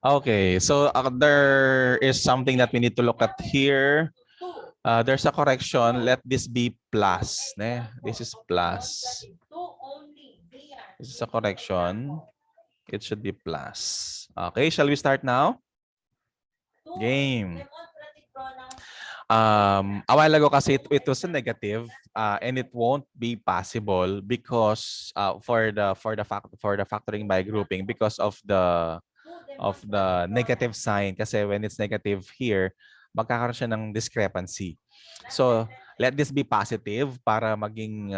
Okay, so there is something that we need to look at here. There's a correction. Let this be plus. This is plus. This is a correction. It should be plus. Okay, shall we start now? Game. A while ago kasi it was a negative and it won't be possible because for the factoring by grouping because of the negative sign kasi when it's negative here magkakaroon siya ng discrepancy. So let this be positive para maging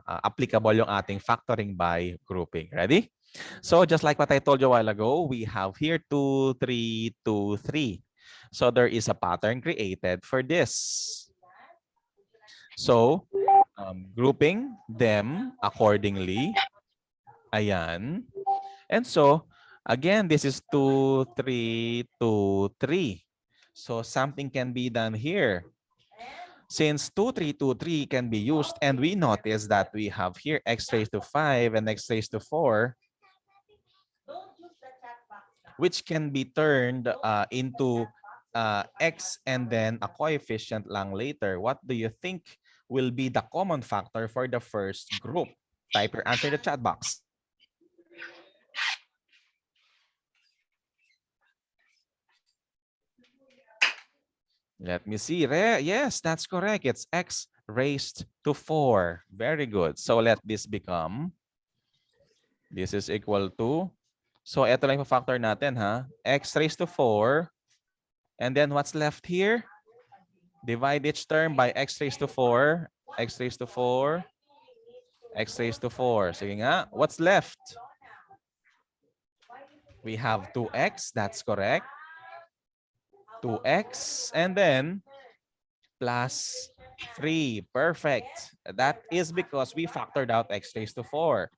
applicable yung ating factoring by grouping. Ready? So just like what I told you a while ago, we have here 2, 3, 2, 3. So there is a pattern created for this. So grouping them accordingly. Ayan. And so again, this is 2, 3, 2, 3. So something can be done here. Since 2, 3, 2, 3 can be used, and we notice that we have here x raised to 5 and x raised to 4, which can be turned into x and then a coefficient lang later. What do you think will be the common factor for the first group? Type your answer in the chat box. Let me see. Yes, that's correct. It's x raised to 4. Very good. So let this become, this is equal to, so ito lang yung factor natin ha. X raised to 4. And then what's left here? Divide each term by x raised to 4. X raised to 4. X raised to 4. Sige nga. What's left? We have 2x. That's correct. 2x. And then plus 3. Perfect. That is because we factored out x raised to 4.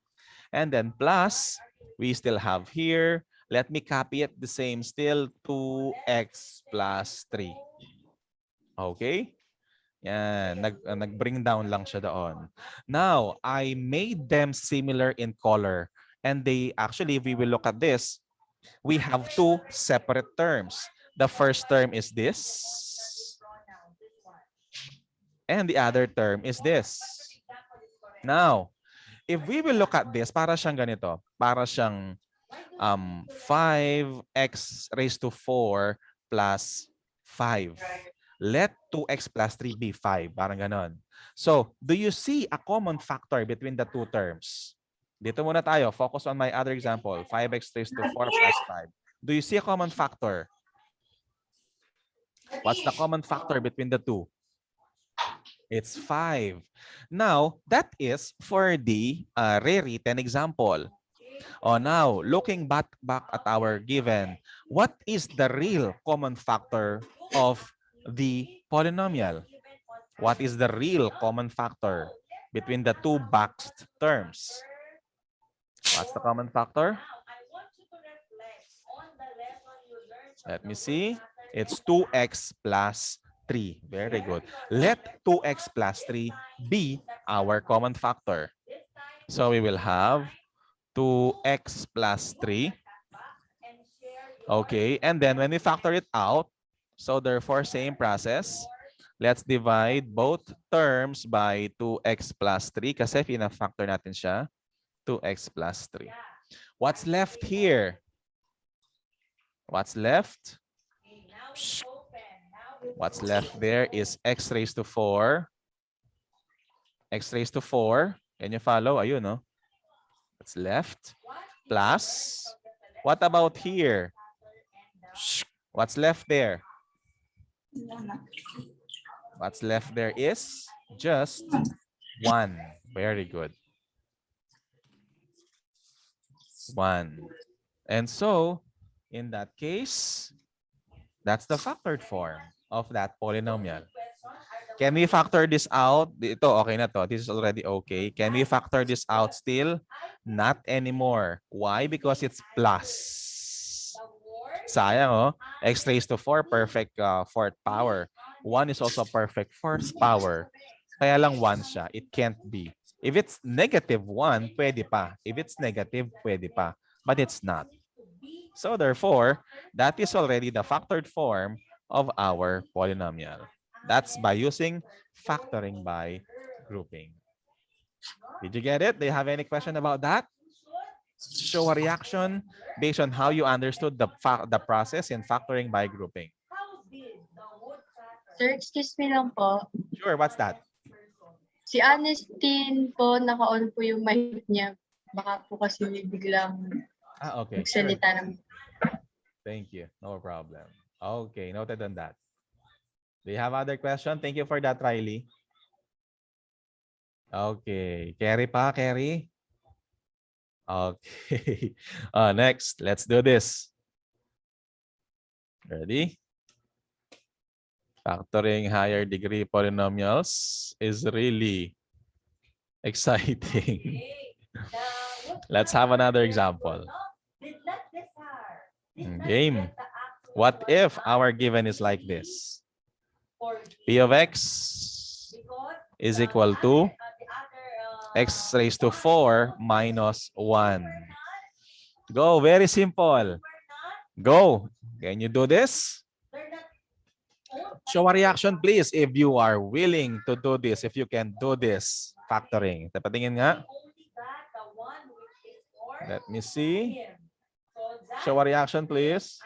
And then plus, we still have here, let me copy it the same still, 2x plus 3. Okay? Yan, nag-bring down lang siya doon. Now, I made them similar in color. And they actually, if we will look at this, we have two separate terms. The first term is this. And the other term is this. Now, if we will look at this, para siyang ganito. Para siyang 5x raised to 4 plus 5. Let 2x plus 3 be 5. Parang ganon. So, do you see a common factor between the two terms? Dito muna tayo. Focus on my other example. 5x raised to 4 plus 5. Do you see a common factor? What's the common factor between the two? It's 5. Now, that is for the rewritten example. Oh, now, looking back at our given, what is the real common factor of the polynomial? What is the real common factor between the two boxed terms? What's the common factor? Let me see. It's 2x plus 3. Very good. Let 2x plus 3 be our common factor. So we will have 2x plus 3. Okay, and then when we factor it out, so therefore same process. Let's divide both terms by 2x plus 3 kasi pina-factor natin siya. 2x plus 3. What's left here? What's left? What's left there is x raised to 4. X raised to 4. Can you follow? Ayun, no? What's left? Plus. What about here? What's left there? What's left there is just 1. Very good. 1. And so, in that case, that's the factored form of that polynomial. Can we factor this out? Ito, okay na to. This is already okay. Can we factor this out still? Not anymore. Why? Because it's plus. Sayang, oh. X raised to 4, perfect fourth power. 1 is also perfect fourth power. Kaya lang 1 siya. It can't be. If it's negative 1, pwede pa. If it's negative, pwede pa. But it's not. So therefore, that is already the factored form of our polynomial. That's by using factoring by grouping. Did you get it? Do you have any question about that? Show a reaction based on how you understood the process in factoring by grouping. Sir, excuse me lang po. Sure, what's that? Si Ernestine po, naka-on po yung mic niya. Baka po kasi biglang Okay, sure. magsalita ng... Thank you. No problem. Okay, noted on that. Do you have other question? Thank you for that, Riley. Okay. Carry pa, Carry? Okay. Next, let's do this. Ready? Factoring higher degree polynomials is really exciting. Let's have another example. Game. What if our given is like this? P of x is equal to x raised to 4 minus 1. Go, very simple. Go. Can you do this? Show a reaction, please, if you are willing to do this, if you can do this. Factoring. Tapatingin nga. Let me see. Show a reaction, please.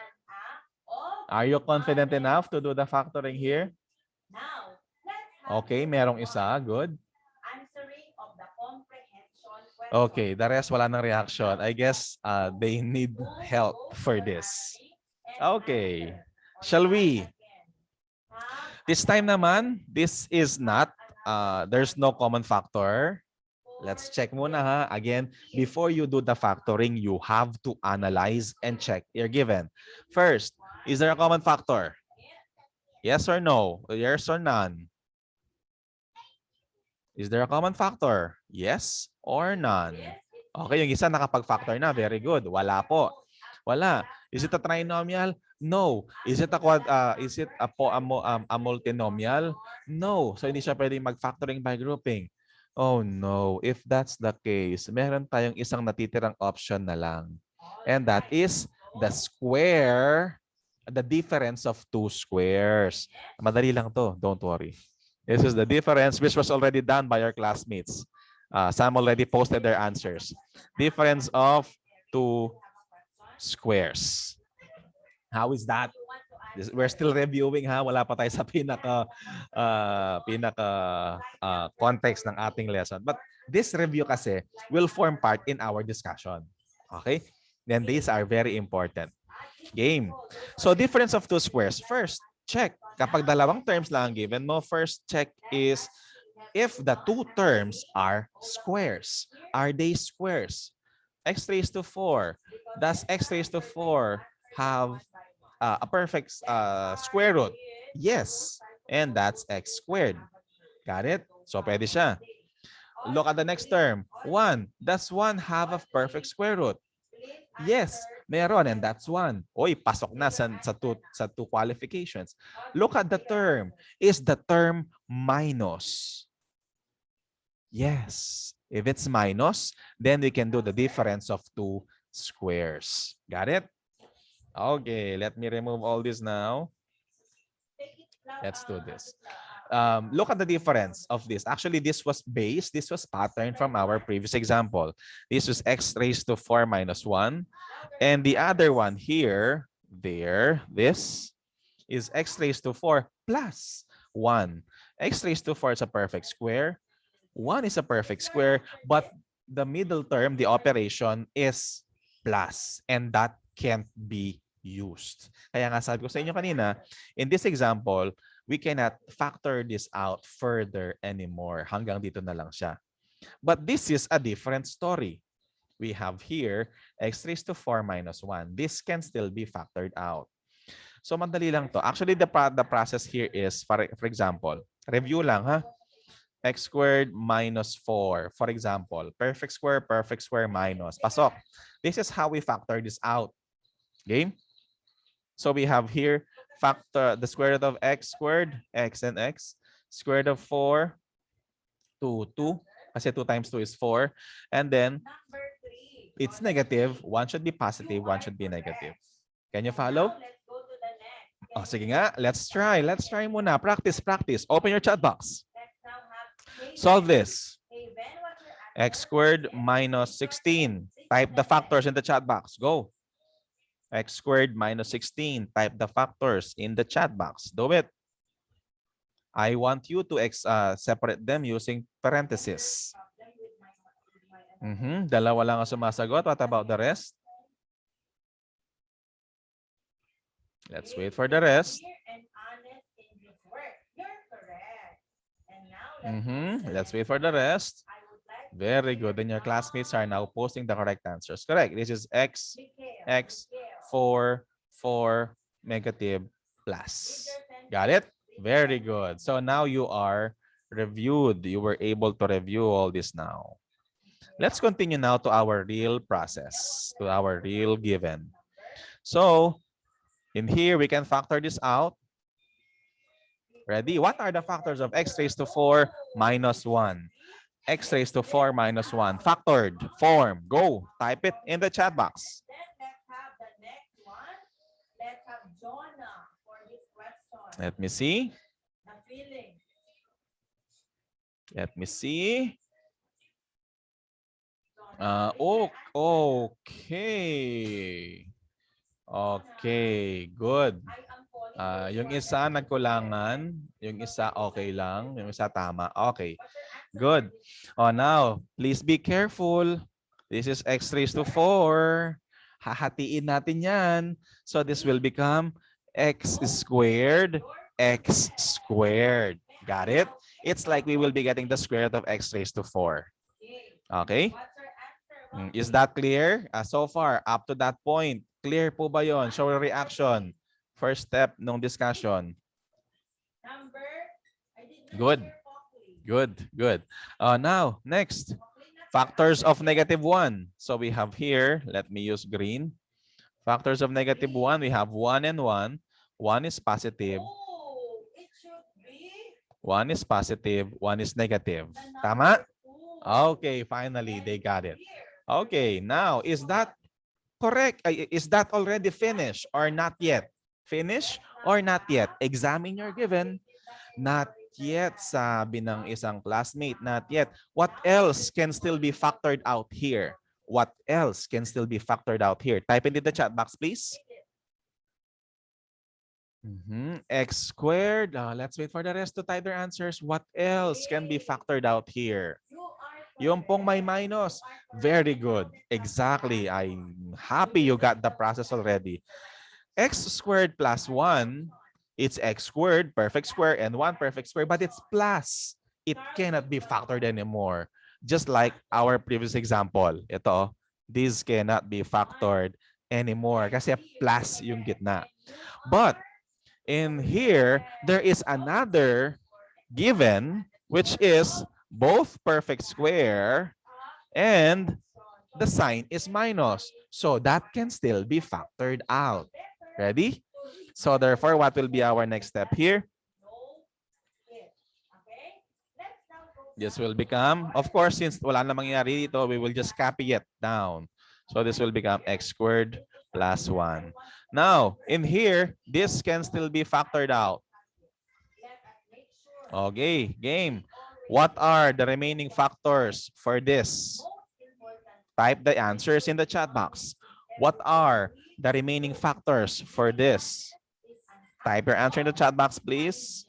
Are you confident enough to do the factoring here? Okay, merong isa. Good. Okay, the rest wala ng reaction. I guess they need help for this. Okay. Shall we? This time naman, this is not, there's no common factor. Let's check muna ha. Again, before you do the factoring, you have to analyze and check your given. First, is there a common factor? Yes or no? Yes or none? Is there a common factor? Yes or none? Okay, yung isa nakapag-factor na. Very good. Wala po. Wala. Is it a trinomial? No. Is it a multinomial? No. So hindi siya pwedeng mag-factoring by grouping. Oh no. If that's the case, meron tayong isang natitirang option na lang. And that is the square, the difference of two squares. Madali lang to. Don't worry. This is the difference which was already done by our classmates. Some already posted their answers. Difference of two squares. How is that? We're still reviewing ha. Wala pa tayo sa context ng ating lesson. But this review kasi will form part in our discussion. Okay? Then these are very important. Game. So difference of two squares. First, check. Kapag dalawang terms lang ang given mo, first check is if the two terms are squares. Are they squares? X raised to 4. Does x raised to 4 have a perfect square root? Yes. And that's x squared. Got it? So pwede siya. Look at the next term. 1. Does 1 have a perfect square root? Yes, meron, and that's 1. Oy, pasok na sa two qualifications. Look at the term. Is the term minus? Yes. If it's minus, then we can do the difference of two squares. Got it? Okay, let me remove all this now. Let's do this. Look at the difference of this. Actually, this was patterned from our previous example. This was x raised to 4 minus 1. And the other one here, this is x raised to 4 plus 1. X raised to 4 is a perfect square. 1 is a perfect square, but the middle term, the operation, is plus. And that can't be used. Kaya nga sabi ko sa inyo kanina, in this example, we cannot factor this out further anymore. Hanggang dito na lang siya. But this is a different story. We have here x raised to 4 minus 1. This can still be factored out. So madali lang to. Actually, the process here is, for example, review lang ha. X squared minus 4. For example, perfect square minus. Pasok. This is how we factor this out. Okay? So we have here factor the square root of x squared, x and x. Square root of 4 to 2. Kasi 2 times 2 is 4. And then it's negative, one should be positive, one should be negative. Can you follow? Oh, sige nga, let's try. Let's try muna. Practice, practice. Open your chat box. Solve this. X squared minus 16. Type the factors in the chat box. Go. X squared minus 16. Type the factors in the chat box. Do it. I want you to separate them using parentheses. Dalawa lang ang sumasagot. What about the rest? Let's wait for the rest. Let's wait for the rest. Very good. Then your classmates are now posting the correct answers. Correct. This is x, 4, 4, negative, plus. Got it? Very good. So now you are reviewed. You were able to review all this now. Let's continue now to our real process, to our real given. So in here, we can factor this out. Ready? What are the factors of x raised to 4 minus 1? X raised to 4 minus 1. Factored form. Go. Type it in the chat box. Let me see. Let me see. Okay. Okay, good. Yung isa nagkulangan, yung isa okay lang, yung isa tama. Okay. Good. Oh, now, please be careful. This is x raised to 4. Hahatiin natin yan. So this will become x squared, x squared. Got it? It's like we will be getting the square root of x raised to 4. Okay? Is that clear? So far, up to that point, clear po ba yon? Show your reaction. First step nung discussion. Good. Good, good. Now, next. Factors of negative 1. So we have here, let me use green. Factors of negative 1, we have 1 and 1. 1 is positive. 1 is positive, 1 is negative. Tama? Okay, finally, they got it. Okay, now, is that correct? Is that already finished or not yet? Finished or not yet? Examine your given. Not yet, sabi ng isang classmate. Not yet. What else can still be factored out here? What else can still be factored out here? Type it in the chat box, please. X squared. Let's wait for the rest to type their answers. What else can be factored out here? Yung pong may minus. Very good. Exactly. I'm happy you got the process already. X squared plus 1, it's x squared, perfect square, and 1 perfect square, but it's plus. It cannot be factored anymore. Just like our previous example. Ito, this cannot be factored anymore kasi plus yung gitna. But in here, there is another given, which is both perfect square and the sign is minus. So that can still be factored out. Ready? So therefore, what will be our next step here? This will become, of course, since wala na mangyayari dito, we will just copy it down. So this will become x squared plus 1. Now, in here, this can still be factored out. Okay, game. What are the remaining factors for this? Type the answers in the chat box. What are the remaining factors for this? Type your answer in the chat box, please.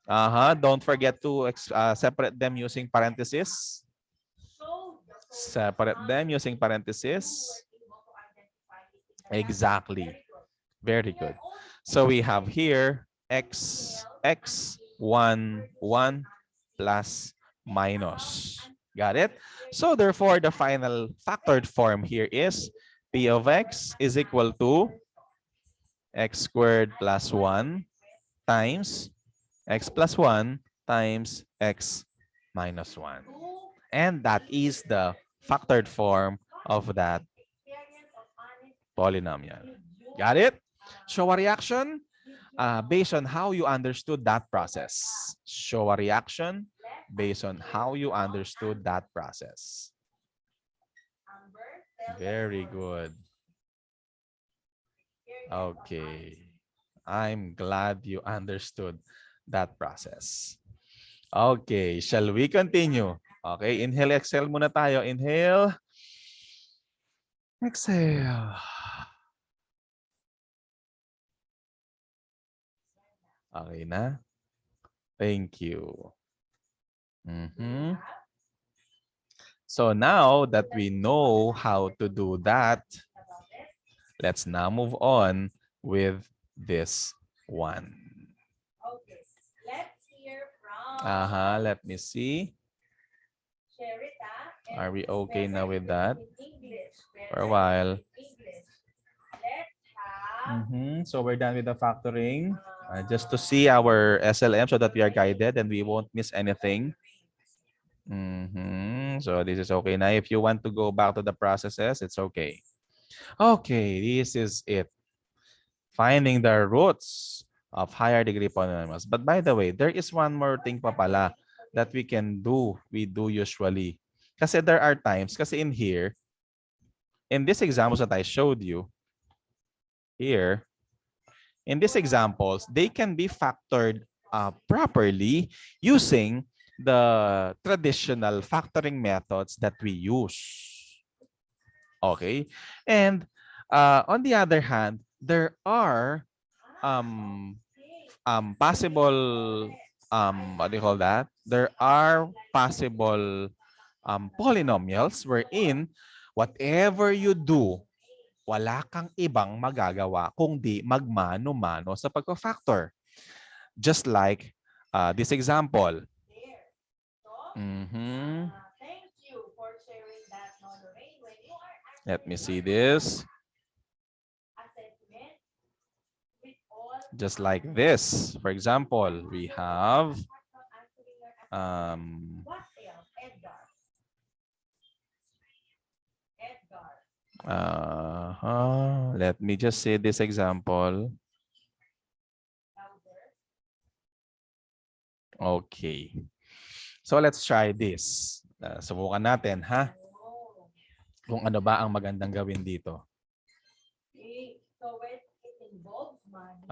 Don't forget to separate them using parentheses. Separate them using parentheses. Exactly. Very good. So we have here x, 1, 1 plus minus. Got it? So therefore, the final factored form here is p of x is equal to x squared plus 1 times x plus 1 times x minus 1. And that is the factored form of that polynomial. Got it? Show a reaction based on how you understood that process. Show a reaction based on how you understood that process. Very good. Okay. I'm glad you understood that process. Okay, shall we continue? Okay, inhale, exhale muna tayo. Inhale. Exhale. Okay na? Thank you. So now that we know how to do that, let's now move on with this one. Okay, let's hear from Let me see. Sherita. Are we okay now with that? In English. For a while. English. Let's have So we're done with the factoring. Just to see our SLM so that we are guided and we won't miss anything. So this is okay now. If you want to go back to the processes, it's okay. Okay, this is it. Finding the roots of higher degree polynomials. But by the way, there is one more thing pa pala that we can do. We do usually. Kasi there are times, kasi in here, in these examples that I showed you, here, in these examples, they can be factored properly using the traditional factoring methods that we use. Okay? And on the other hand, there are possible, what do you call that? There are possible polynomials wherein whatever you do, wala kang ibang magagawa kundi magmano-mano sa pagpa-factor. Just like this example. thank you for sharing that, Lorraine. When you are Let me see this. assessment with all Just like this. For example, we have what else? Edgar. let me just say this example. Okay. So let's try this. Subukan natin, ha? Kung ano ba ang magandang gawin dito. So when it involves money,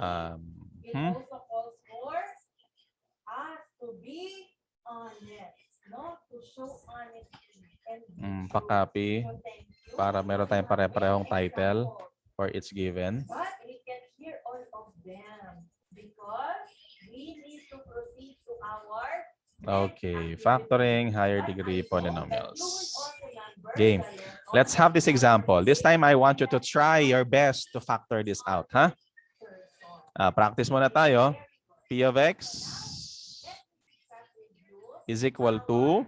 it Hmm? also calls for us to be honest, no? To show honesty and be Pa-copy so thank you. para meron tayong pare-parehong title for each given. But we can hear all of them because we need to proceed to our Okay, factoring higher degree polynomials. Game. Let's have this example. This time I want you to try your best to factor this out, huh? Practice muna tayo. P of x is equal to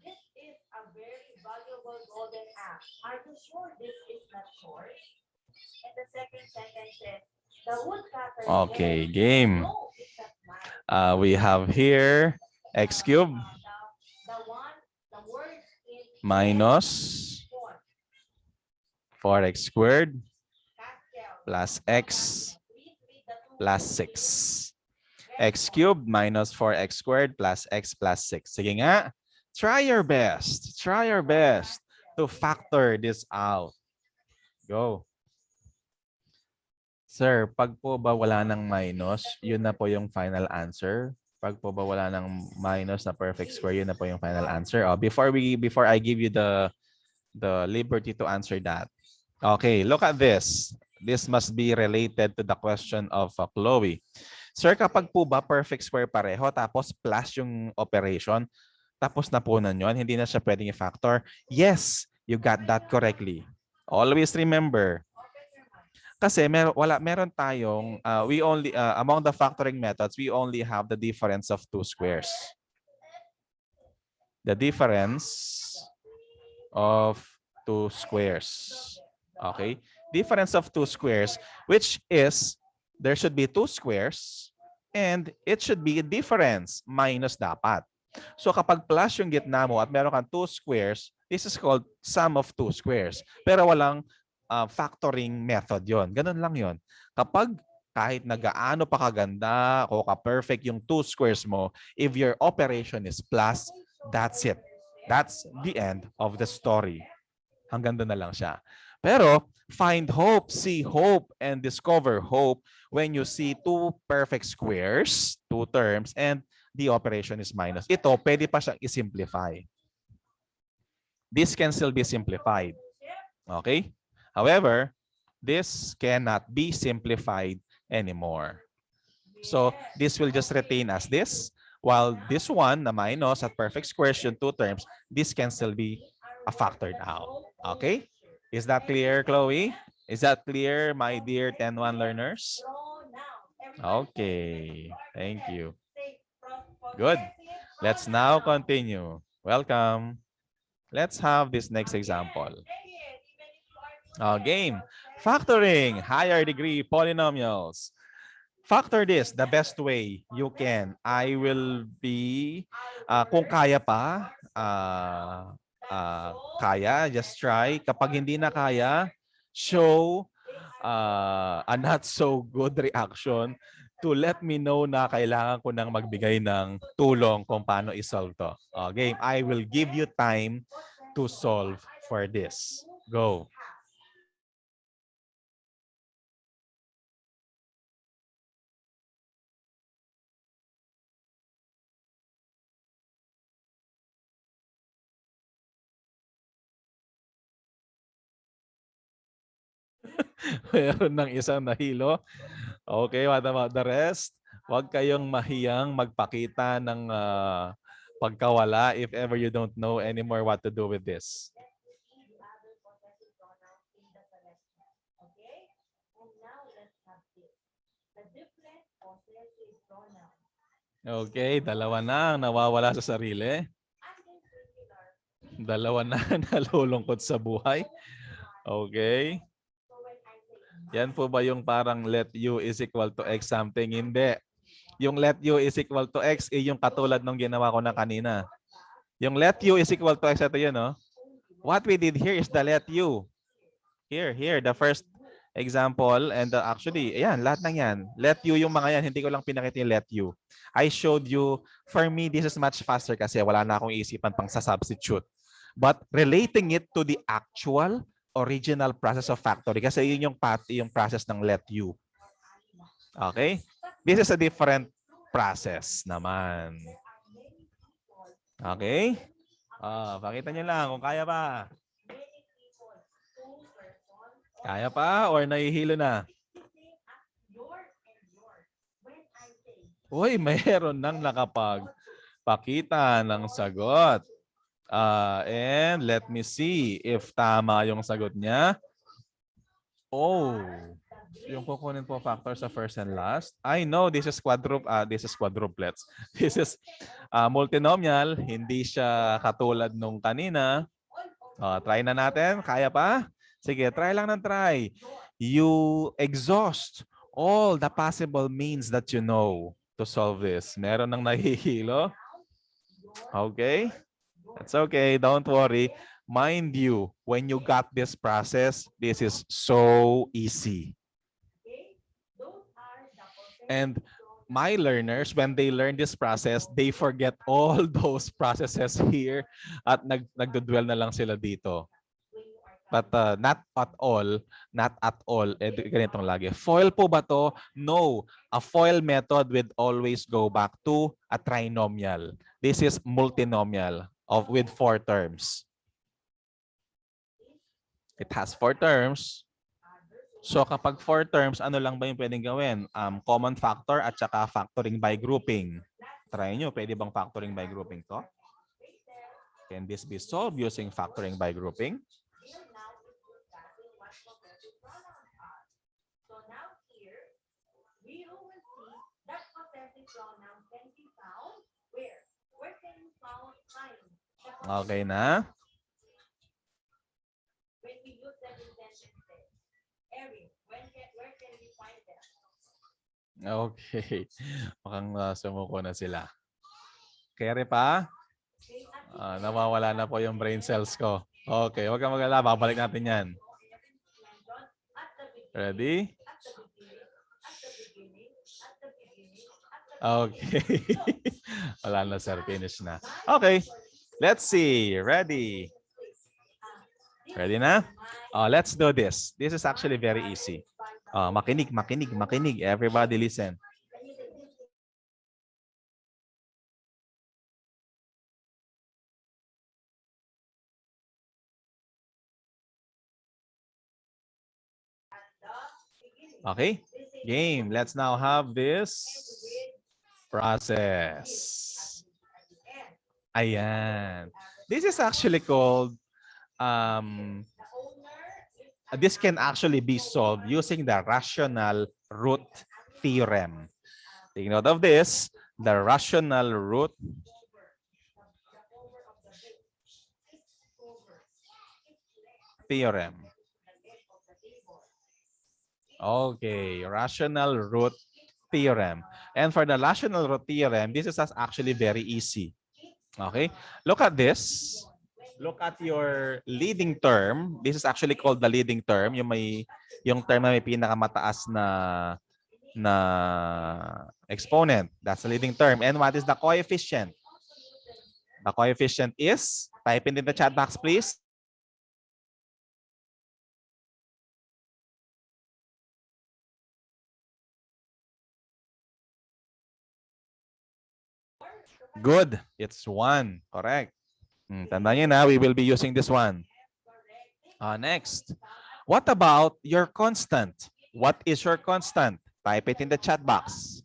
this is a very valuable golden app. Are you sure this is not short? And the second sentence says, the woodcutter okay, said, game. no, it's not mine. We have here x cubed The words in minus 4x squared plus x plus 6. X cubed minus 4x squared plus x plus 6. Sige nga, try your best. Try your best to factor this out. Go. Sir, pag po ba wala ng minus, yun na po yung final answer. Pag po ba wala ng minus na perfect square, yun na po yung final answer. Oh, before I give you the liberty to answer that. Okay, look at this. This must be related to the question of Chloe. Sir, kapag po ba perfect square pareho tapos plus yung operation, tapos napunan yun, hindi na siya pwedeng i-factor? Yes, you got that correctly. Always remember, kasi meron tayong, we only, among the factoring methods, we only have the difference of two squares. The difference of two squares. Okay? Difference of two squares, which is, there should be two squares, and it should be a difference, minus dapat. So kapag plus yung gitna mo at meron kang two squares, this is called sum of two squares. Pero walang factoring method yon. Ganun lang yon. Kapag kahit na gaano pa kaganda o ka-perfect yung two squares mo, if your operation is plus, that's it. That's the end of the story. Hanggang doon na lang siya. Pero find hope, see hope, and discover hope when you see two perfect squares, two terms, and the operation is minus. Ito, pwede pa siyang i-simplify. This can still be simplified. Okay? However, this cannot be simplified anymore. So this will just retain as this, while this one, na minus at perfect squares, yung two terms, this can still be factored out. Okay? Is that clear, Chloe? Is that clear, my dear 10-1 learners? Okay. Thank you. Good. Let's now continue. Welcome. Let's have this next example. Game. Factoring, higher degree polynomials. Factor this the best way you can. I will be, kung kaya pa, kaya, just try. Kapag hindi na kaya, show a not so good reaction to let me know na kailangan ko nang magbigay ng tulong kung paano isolve to. Game, I will give you time to solve for this. Go. Meron ng isang nahilo. Okay, what about the rest? Huwag kayong mahiyang magpakita ng pagkawala if ever you don't know anymore what to do with this. Okay, dalawa na ang nawawala sa sarili. Dalawa na nalulungkot sa buhay. Okay. Yan po ba yung parang let u is equal to x something? Hindi. Yung let u is equal to x ay yung katulad ng ginawa ko na kanina. Yung let u is equal to x, ito yun, no? What we did here is the let u. Here, the first example and actually, ayan, lahat ng yan. Let u yung mga yan, hindi ko lang pinakita yung let u. I showed you, for me, this is much faster kasi wala na akong isipan pang sa substitute. But relating it to the actual original process of factoring kasi yun yung process ng let u. Okay? This is a different process naman. Okay? Pakita nyo lang kung kaya pa. Kaya pa or nahihilo na? Uy, mayroon nang nakapagpakita ng sagot. And let me see if tama yung sagot niya. Oh, yung kukunin po factor sa first and last. I know this is quadruplets. This is multinomial. Hindi siya katulad nung kanina. Try na natin. Kaya pa? Sige, try lang ng try. You exhaust all the possible means that you know to solve this. Meron nang nahihilo. Okay? That's okay. Don't worry. Mind you, when you got this process, this is so easy. And my learners, when they learn this process, they forget all those processes here at nagdudwell na lang sila dito. But not at all. Ganitong lagi. Foil po ba to? No. A foil method would always go back to a trinomial. This is multinomial with 4 terms. It has 4 terms. So kapag 4 terms, ano lang ba yung pwedeng gawin? Common factor at saka factoring by grouping. Try nyo, pwede bang factoring by grouping to? Can this be solved using factoring by grouping? Okay na? Okay. Mukhang sumuko na sila. Kere pa? Nawawala na po yung brain cells ko. Okay, huwag kang mag-alala. Babalik natin yan. Ready? Okay. Wala na, sir. Finish na. Okay. Let's see. Ready? Ready na? Let's do this. This is actually very easy. Makinig, makinig, makinig. Everybody listen. Okay? Game. Let's now have this process. Ayan. This is actually called, this can actually be solved using the rational root theorem. Take note of this, the rational root theorem. Okay, rational root theorem. And for the rational root theorem, this is actually very easy. Okay, look at this. Look at your leading term. This is actually called the leading term. Yung term na may pinakamataas na exponent. That's the leading term. And what is the coefficient? The coefficient is, type it in the chat box, please. Good. It's 1. Correct. Tandaan nyo na, we will be using this one. Next. What about your constant? What is your constant? Type it in the chat box.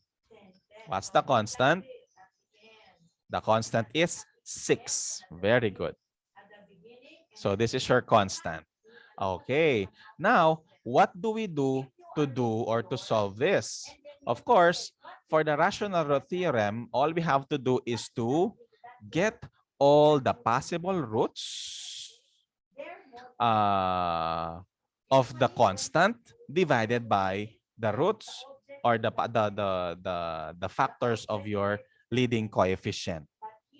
What's the constant? The constant is 6. Very good. So this is your constant. Okay. Now, what do we do or to solve this? Of course, for the rational root theorem, all we have to do is to get all the possible roots of the constant divided by the roots or the factors of your leading coefficient.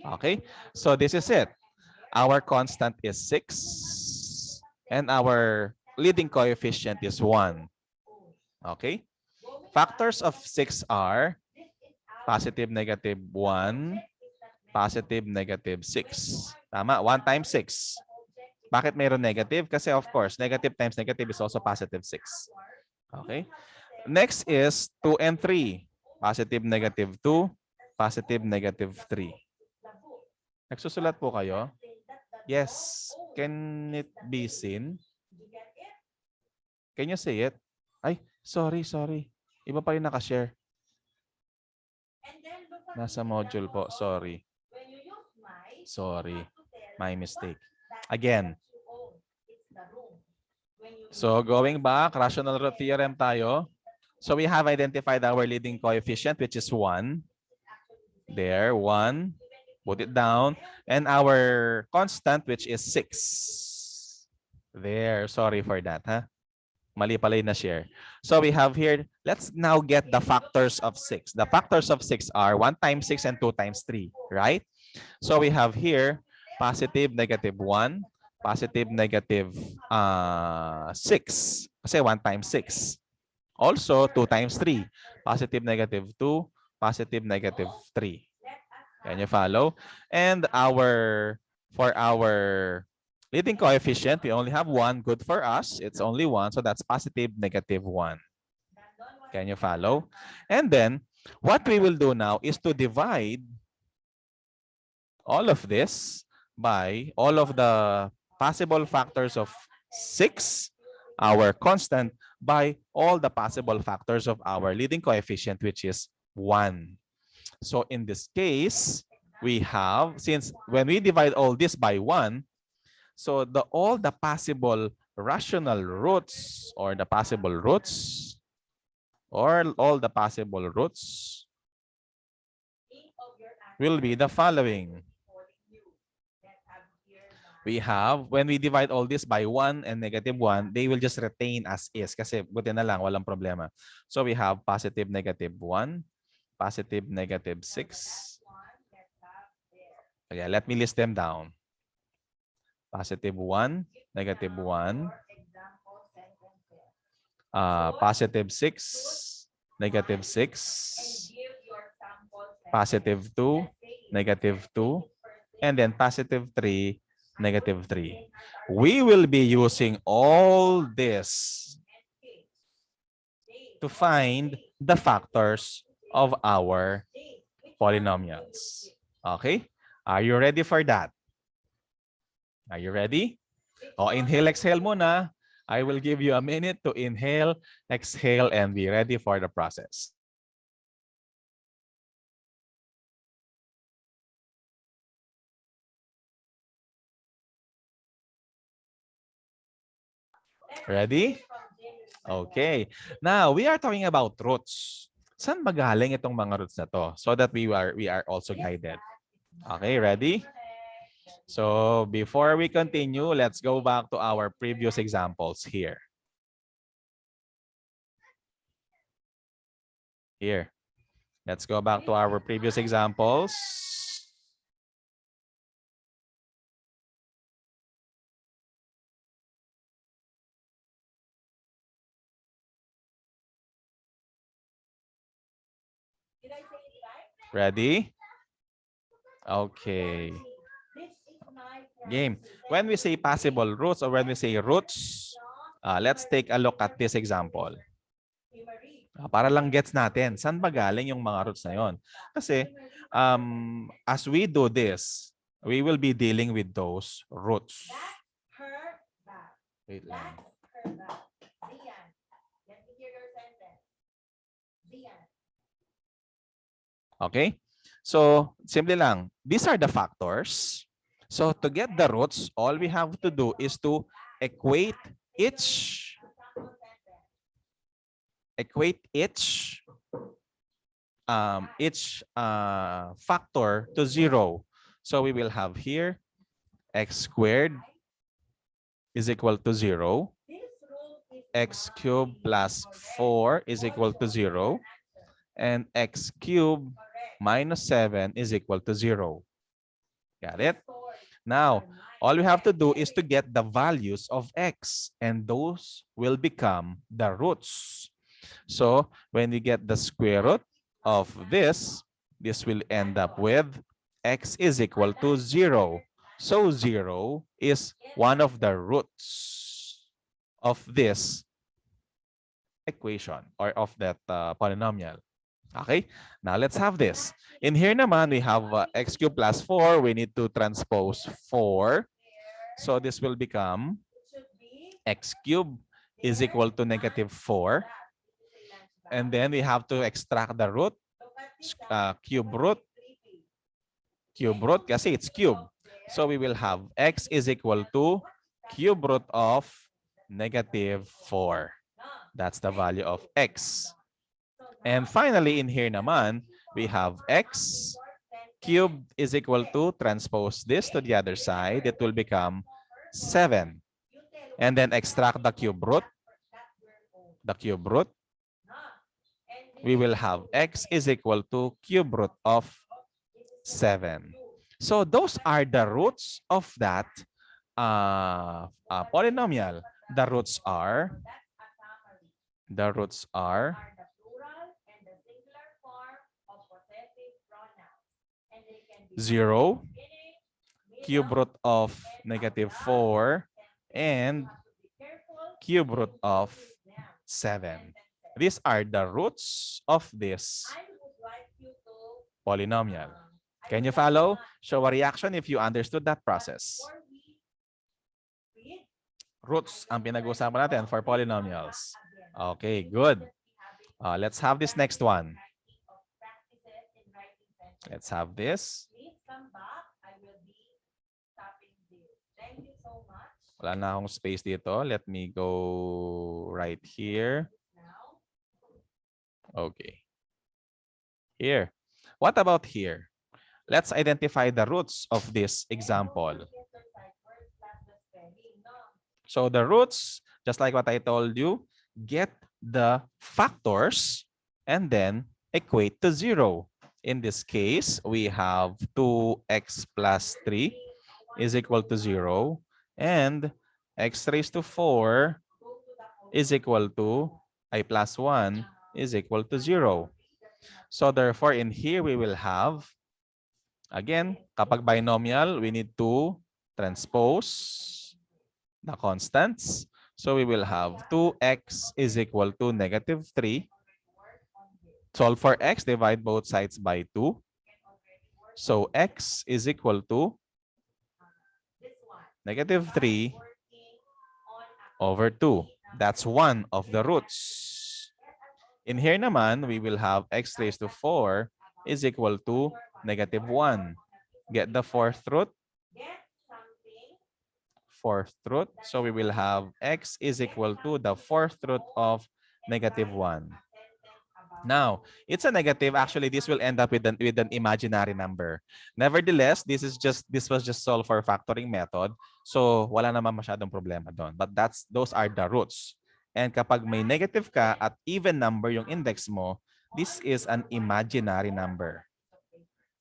Okay, so this is it. Our constant is 6 and our leading coefficient is 1. Okay, factors of 6 are positive, negative 1, positive, negative 6. Tama, 1 times 6. Bakit mayroon negative? Kasi of course, negative times negative is also positive 6. Okay. Next is 2 and 3. Positive, negative 2. Positive, negative 3. Nagsusulat po kayo? Yes. Can it be seen? Can you see it? Ay, sorry. Iba pa rin nakashare. Nasa module po. Sorry. My mistake. Again. So going back, rational root theorem tayo. So we have identified our leading coefficient, which is 1. There, 1. Put it down. And our constant, which is 6. There, sorry for that. Mali pala yung na-share. So we have here, let's now get the factors of 6. The factors of 6 are 1 times 6 and 2 times 3, right? So we have here positive, negative 1, positive, negative 6. Kasi 1 times 6. Also, 2 times 3. Positive, negative 2, positive, negative 3. Can you follow? And for our leading coefficient, we only have 1. Good for us. It's only 1. So that's positive, negative 1. Can you follow? And then, what we will do now is to divide all of this by all of the possible factors of 6, our constant, by all the possible factors of our leading coefficient, which is 1. So in this case, we have, since when we divide all this by 1, so all the possible rational roots or the possible roots or all the possible roots will be the following. We have, when we divide all this by 1 and negative 1, they will just retain as is. Kasi buti na lang, walang problema. So we have positive, negative 1, positive, negative 6. Okay, let me list them down. Positive 1, negative 1, positive 6, negative 6, positive 2, negative 2, and then positive 3, negative 3. We will be using all this to find the factors of our polynomials. Okay? Are you ready for that? Are you ready? O, inhale, exhale muna. I will give you a minute to inhale, exhale, and be ready for the process. Ready? Okay. Now, we are talking about roots. Saan magaling itong mga roots na to? So that we are also guided. Okay, ready? So, before we continue, let's go back to our previous examples here. Here. Let's go back to our previous examples. Ready? Okay. Game. When we say possible roots or when we say roots, let's take a look at this example. Para lang gets natin, saan ba galing yung mga roots na yon? Kasi as we do this, we will be dealing with those roots. Wait lang. Okay? So, simple lang. These are the factors. So, to get the roots, all we have to do is to equate each factor to 0. So, we will have here x squared is equal to 0. X cubed plus 4 is equal to 0. And x cubed minus 7 is equal to 0. Got it? Now, all we have to do is to get the values of x, and those will become the roots. So, when we get the square root of this will end up with x is equal to 0. So, 0 is one of the roots of this equation or of that polynomial. Okay, now let's have this. In here naman, we have x cubed plus 4. We need to transpose 4. So this will become x cubed is equal to negative 4. And then we have to extract the root, cube root kasi it's cube. So we will have x is equal to cube root of negative 4. That's the value of x. And finally, in here naman, we have x cubed is equal to, transpose this to the other side, it will become 7. And then extract the cube root. We will have x is equal to cube root of 7. So those are the roots of that polynomial. The roots are 0, cube root of negative 4, and cube root of 7. These are the roots of this polynomial. Can you follow? Show a reaction if you understood that process. Roots ang pinag-uusapan natin for polynomials. Okay, good. Let's have this next one. Let's have this. Wala na akong space dito. Let me go right here. Okay. Here. What about here? Let's identify the roots of this example. So the roots, just like what I told you, get the factors and then equate to 0. In this case, we have 2x plus 3 is equal to 0. And x raised to 4 is equal to, plus 1 is equal to 0. So therefore, in here, we will have, again, kapag binomial, we need to transpose the constants. So we will have 2x is equal to -3. Solve for x, divide both sides by 2. So x is equal to -3 over 2. That's one of the roots. In here naman, we will have x raised to 4 is equal to -1. Get the fourth root. Fourth root. So we will have x is equal to the fourth root of -1. Now, it's a negative. Actually, this will end up with an imaginary number. Nevertheless, this was just solved for factoring method. So, wala naman masyadong problema doon. But those are the roots. And kapag may negative ka at even number yung index mo, this is an imaginary number.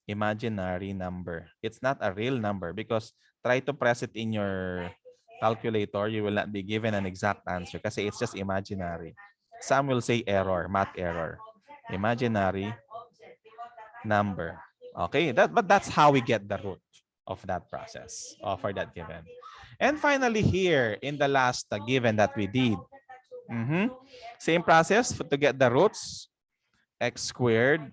Imaginary number. It's not a real number because try to press it in your calculator, you will not be given an exact answer kasi it's just imaginary. Some will say error, math error. Imaginary number. Okay, but that's how we get the root of that process for that given. And finally here, in the last given that we did, same process to get the roots. X squared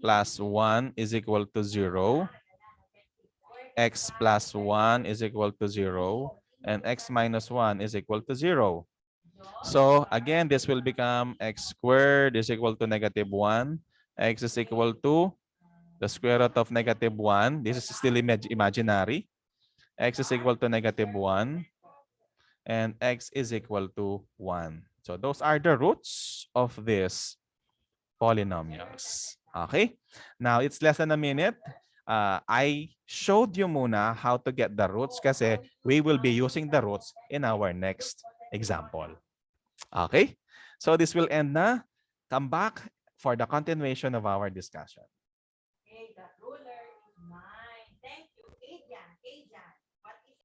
plus 1 is equal to 0. X plus 1 is equal to 0. And x minus 1 is equal to 0. So again, this will become x squared is equal to -1. X is equal to the square root of -1. This is still imaginary. X is equal to -1. And x is equal to 1. So those are the roots of these polynomials. Okay? Now, it's less than a minute. I showed you muna how to get the roots kasi we will be using the roots in our next example. Okay? So this will end na. Come back for the continuation of our discussion.